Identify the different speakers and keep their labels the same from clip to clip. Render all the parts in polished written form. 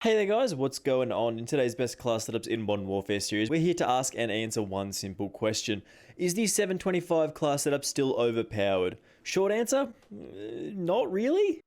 Speaker 1: Hey there guys, what's going on? In today's best class setups in Modern Warfare series, we're here to ask and answer one simple question. Is the 725 class setup still overpowered? Short answer, not really.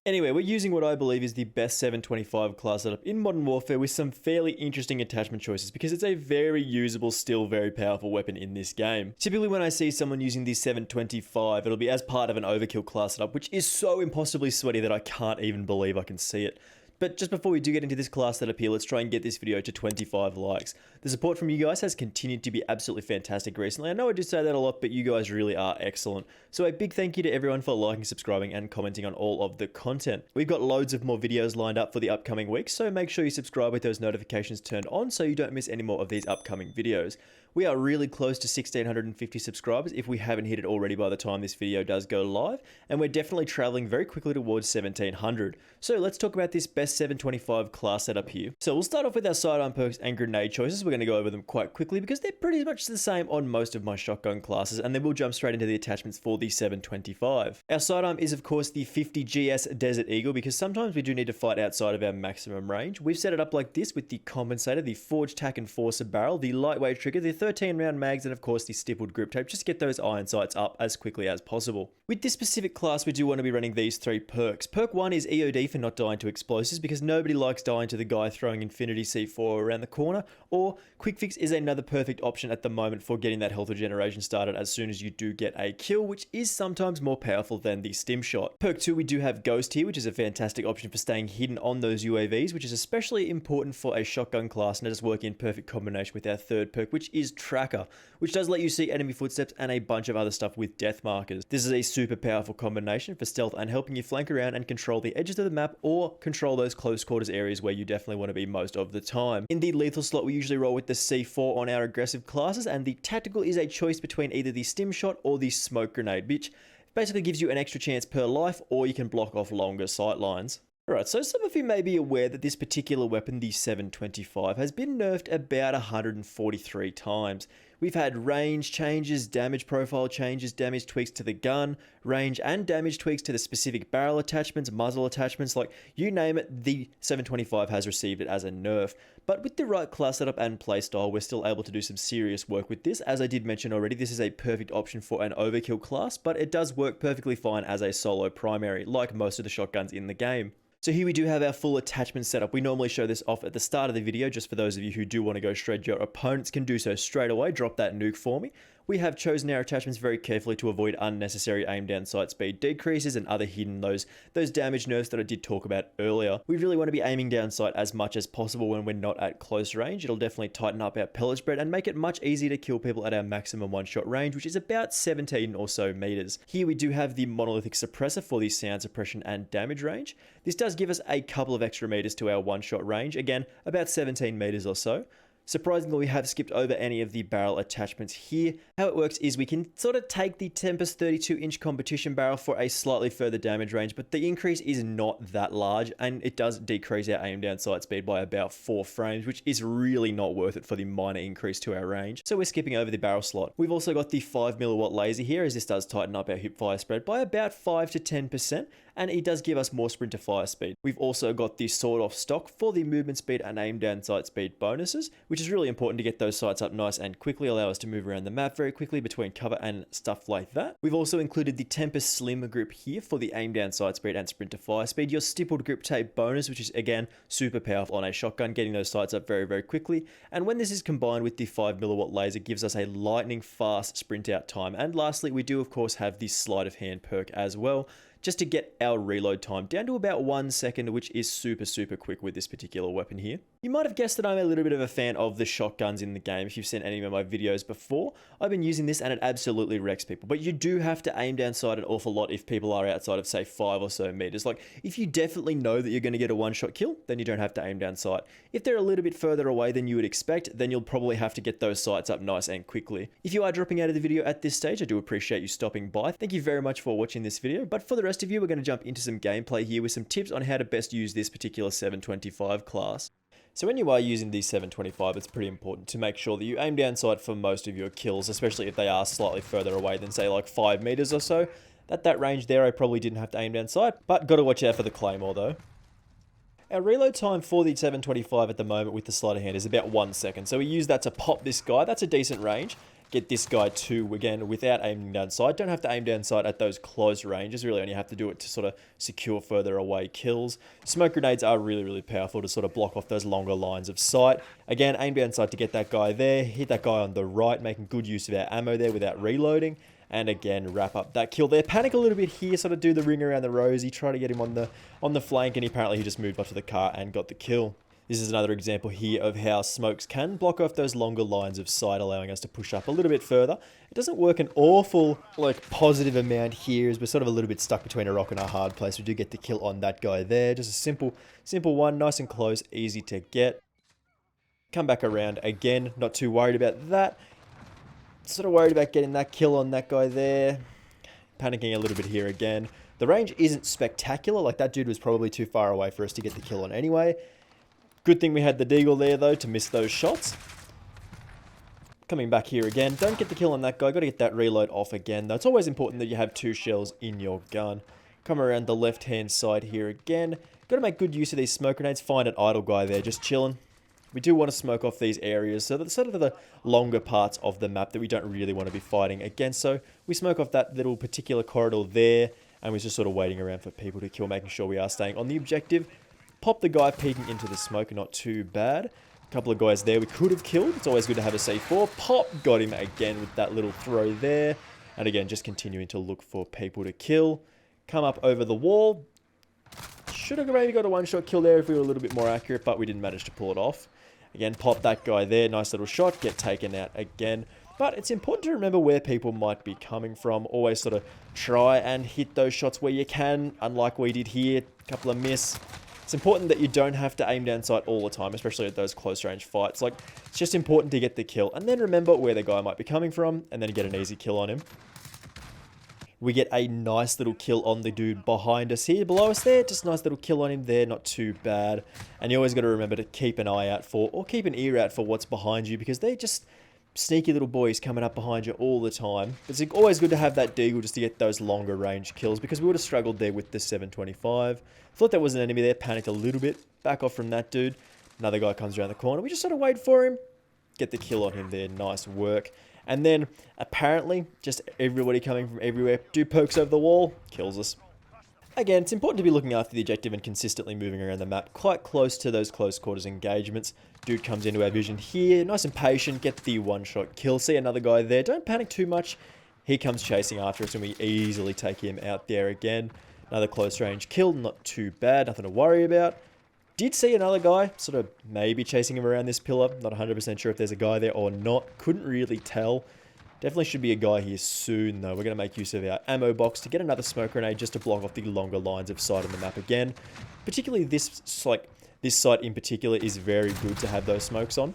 Speaker 1: Anyway, we're using what I believe is the best 725 class setup in Modern Warfare with some fairly interesting attachment choices because it's a very usable, still very powerful weapon in this game. Typically when I see someone using the 725, it'll be as part of an overkill class setup, which is so impossibly sweaty that I can't even believe I can see it. But just before we do get into this class setup here, let's try and get this video to 25 likes. The support from you guys has continued to be absolutely fantastic recently. I know I do say that a lot, but you guys really are excellent. So a big thank you to everyone for liking, subscribing, and commenting on all of the content. We've got loads of more videos lined up for the upcoming weeks, so make sure you subscribe with those notifications turned on so you don't miss any more of these upcoming videos. We are really close to 1,650 subscribers if we haven't hit it already by the time this video does go live, and we're definitely traveling very quickly towards 1,700. So let's talk about this best 725 class setup here. So we'll start off with our sidearm perks and grenade choices. We're going to go over them quite quickly because they're pretty much the same on most of my shotgun classes, and then we'll jump straight into the attachments for the 725. Our sidearm is of course the 50 GS Desert Eagle because sometimes we do need to fight outside of our maximum range. We've set it up like this with the compensator, the Forged Tack Enforcer barrel, the lightweight trigger, the 13 round mags, and of course the stippled grip tape just to get those iron sights up as quickly as possible. With this specific class, we do want to be running these three perks. Perk 1 is EOD for not dying to explosives because nobody likes dying to the guy throwing Infinity C4 around the corner, or Quick Fix is another perfect option at the moment for getting that health regeneration started as soon as you do get a kill, which is sometimes more powerful than the stim shot. Perk 2, we do have Ghost here, which is a fantastic option for staying hidden on those UAVs, which is especially important for a shotgun class, and it does work in perfect combination with our third perk, which is Tracker, which does let you see enemy footsteps and a bunch of other stuff with death markers. This is a super powerful combination for stealth and helping you flank around and control the edges of the map or control those close quarters areas where you definitely want to be most of the time. In the lethal slot, we usually roll with the C4 on our aggressive classes, and the tactical is a choice between either the stim shot or the smoke grenade, which basically gives you an extra chance per life, or you can block off longer sight lines. Alright, so some of you may be aware that this particular weapon, the 725, has been nerfed about 143 times. We've had range changes, damage profile changes, damage tweaks to the gun, range and damage tweaks to the specific barrel attachments, muzzle attachments, like you name it, the 725 has received it as a nerf. But with the right class setup and playstyle, we're still able to do some serious work with this. As I did mention already, this is a perfect option for an overkill class, but it does work perfectly fine as a solo primary, like most of the shotguns in the game. So here we do have our full attachment setup. We normally show this off at the start of the video, just for those of you who do want to go straight. Your opponents can do so straight away. Drop that nuke for me. We have chosen our attachments very carefully to avoid unnecessary aim down sight speed decreases and other hidden those damage nerfs that I did talk about earlier. We really want to be aiming down sight as much as possible when we're not at close range. It'll definitely tighten up our pellet spread and make it much easier to kill people at our maximum one-shot range, which is about 17 or so meters. Here we do have the monolithic suppressor for the sound suppression and damage range. This does give us a couple of extra meters to our one-shot range, again about 17 meters or so. Surprisingly, we have skipped over any of the barrel attachments here. How it works is we can sort of take the Tempest 32-inch competition barrel for a slightly further damage range, but the increase is not that large, and it does decrease our aim down sight speed by about 4 frames, which is really not worth it for the minor increase to our range. So we're skipping over the barrel slot. We've also got the 5mm laser here, as this does tighten up our hip fire spread by about 5 to 10%, and it does give us more sprint to fire speed. We've also got the sword off stock for the movement speed and aim down sight speed bonuses, which is really important to get those sights up nice and quickly, allow us to move around the map very quickly between cover and stuff like that. We've also included the Tempest Slim grip here for the aim down sight speed and sprint to fire speed. Your stippled grip tape bonus, which is again super powerful on a shotgun, getting those sights up very, very quickly. And when this is combined with the 5mm laser, gives us a lightning fast sprint out time. And lastly, we do of course have the sleight of hand perk as well, just to get our reload time down to about 1 second, which is super, super quick with this particular weapon here. You might have guessed that I'm a little bit of a fan of the shotguns in the game. If you've seen any of my videos before, I've been using this and it absolutely wrecks people. But you do have to aim down sight an awful lot if people are outside of, say, 5 or so meters. Like, if you definitely know that you're going to get a one-shot kill, then you don't have to aim down sight. If they're a little bit further away than you would expect, then you'll probably have to get those sights up nice and quickly. If you are dropping out of the video at this stage, I do appreciate you stopping by. Thank you very much for watching this video. But for the rest of you, we're going to jump into some gameplay here with some tips on how to best use this particular 725 class. So when you are using the 725, it's pretty important to make sure that you aim down sight for most of your kills, especially if they are slightly further away than say like 5 meters or so. At that range there, I probably didn't have to aim down sight, but got to watch out for the claymore though. Our reload time for the 725 at the moment with the sleight of hand is about 1 second. So we use that to pop this guy. That's a decent range. Get this guy too, again, without aiming down sight. Don't have to aim down sight at those close ranges. Really only have to do it to sort of secure further away kills. Smoke grenades are really, really powerful to sort of block off those longer lines of sight. Again, aim down sight to get that guy there. Hit that guy on the right, making good use of our ammo there without reloading. And again, wrap up that kill there. Panic a little bit here, sort of do the ring around the rosy, try to get him on the flank, and apparently he just moved up to the car and got the kill. This is another example here of how smokes can block off those longer lines of sight, allowing us to push up a little bit further. It doesn't work an awful, positive amount here, as we're sort of a little bit stuck between a rock and a hard place. We do get the kill on that guy there. Just a simple one, nice and close, easy to get. Come back around again, not too worried about that. Sort of worried about getting that kill on that guy there. Panicking a little bit here again. The range isn't spectacular, like that dude was probably too far away for us to get the kill on anyway. Good thing we had the deagle there, though, to miss those shots. Coming back here again. Don't get the kill on that guy. Got to get that reload off again, though. It's always important that you have 2 shells in your gun. Come around the left-hand side here again. Got to make good use of these smoke grenades. Find an idle guy there, just chilling. We do want to smoke off these areas, so that's sort of the longer parts of the map that we don't really want to be fighting against. So we smoke off that little particular corridor there, and we're just sort of waiting around for people to kill, making sure we are staying on the objective. Pop the guy peeking into the smoke, not too bad. A couple of guys there we could have killed. It's always good to have a C4. Pop, got him again with that little throw there. And again, just continuing to look for people to kill. Come up over the wall. Should have maybe got a one-shot kill there if we were a little bit more accurate, but we didn't manage to pull it off. Again, pop that guy there. Nice little shot. Get taken out again. But it's important to remember where people might be coming from. Always sort of try and hit those shots where you can, unlike we did here. A couple of miss. It's important that you don't have to aim down sight all the time, especially at those close range fights. It's just important to get the kill. And then remember where the guy might be coming from, and then get an easy kill on him. We get a nice little kill on the dude behind us here, below us there. Just a nice little kill on him there, not too bad. And you always got to remember to keep an eye out for, or keep an ear out for what's behind you, because they're just sneaky little boys coming up behind you all the time. It's always good to have that deagle just to get those longer range kills, because we would have struggled there with the 725. Thought there was an enemy there, panicked a little bit. Back off from that dude. Another guy comes around the corner. We just sort of wait for him. Get the kill on him there. Nice work. And then, apparently, just everybody coming from everywhere. Do pokes over the wall. Kills us. Again, it's important to be looking after the objective and consistently moving around the map quite close to those close quarters engagements. Dude comes into our vision here. Nice and patient. Get the one-shot kill. See another guy there. Don't panic too much. He comes chasing after us and we easily take him out there again. Another close range kill. Not too bad. Nothing to worry about. Did see another guy, sort of maybe chasing him around this pillar. Not 100% sure if there's a guy there or not. Couldn't really tell. Definitely should be a guy here soon, though. We're going to make use of our ammo box to get another smoke grenade just to block off the longer lines of sight on the map again. Particularly this site in particular is very good to have those smokes on.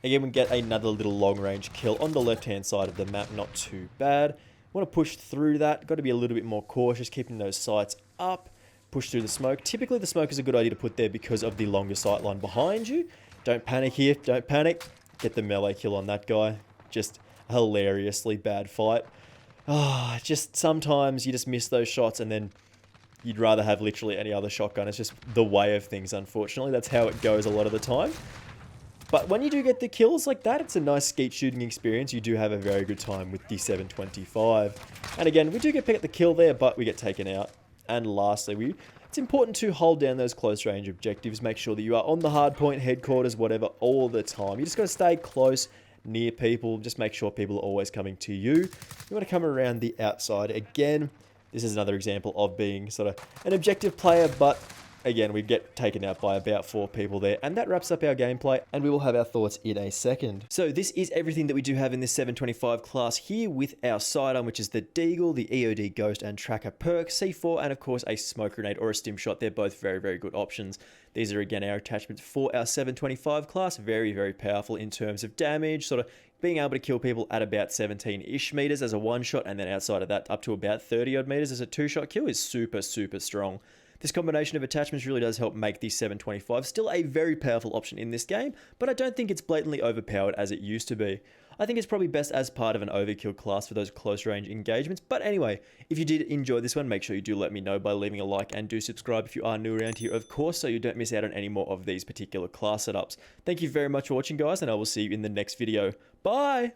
Speaker 1: Again, we get another little long range kill on the left-hand side of the map. Not too bad. Want to push through that. Got to be a little bit more cautious, keeping those sights up. Push through the smoke. Typically, the smoke is a good idea to put there because of the longer sight line behind you. Don't panic here. Don't panic. Get the melee kill on that guy. Just a hilariously bad fight. Just sometimes you just miss those shots and then you'd rather have literally any other shotgun. It's just the way of things, unfortunately. That's how it goes a lot of the time. But when you do get the kills like that, it's a nice skeet shooting experience. You do have a very good time with the 725. And again, we do get the kill there, but we get taken out. And lastly, it's important to hold down those close range objectives. Make sure that you are on the hard point, headquarters, whatever, all the time. You just got to stay close, near people. Just make sure people are always coming to you. You want to come around the outside again. This is another example of being sort of an objective player, but again, we get taken out by about 4 people there. And that wraps up our gameplay, and we will have our thoughts in a second. So this is everything that we do have in this 725 class here with our sidearm, which is the Deagle, the EOD Ghost and Tracker perk, C4, and of course a smoke grenade or a stim shot. They're both very, very good options. These are again our attachments for our 725 class. Very, very powerful in terms of damage, sort of being able to kill people at about 17-ish meters as a one-shot, and then outside of that up to about 30-odd meters as a two-shot kill is super, super strong. This combination of attachments really does help make the 725 still a very powerful option in this game, but I don't think it's blatantly overpowered as it used to be. I think it's probably best as part of an overkill class for those close range engagements. But anyway, if you did enjoy this one, make sure you do let me know by leaving a like, and do subscribe if you are new around here, of course, so you don't miss out on any more of these particular class setups. Thank you very much for watching, guys, and I will see you in the next video. Bye!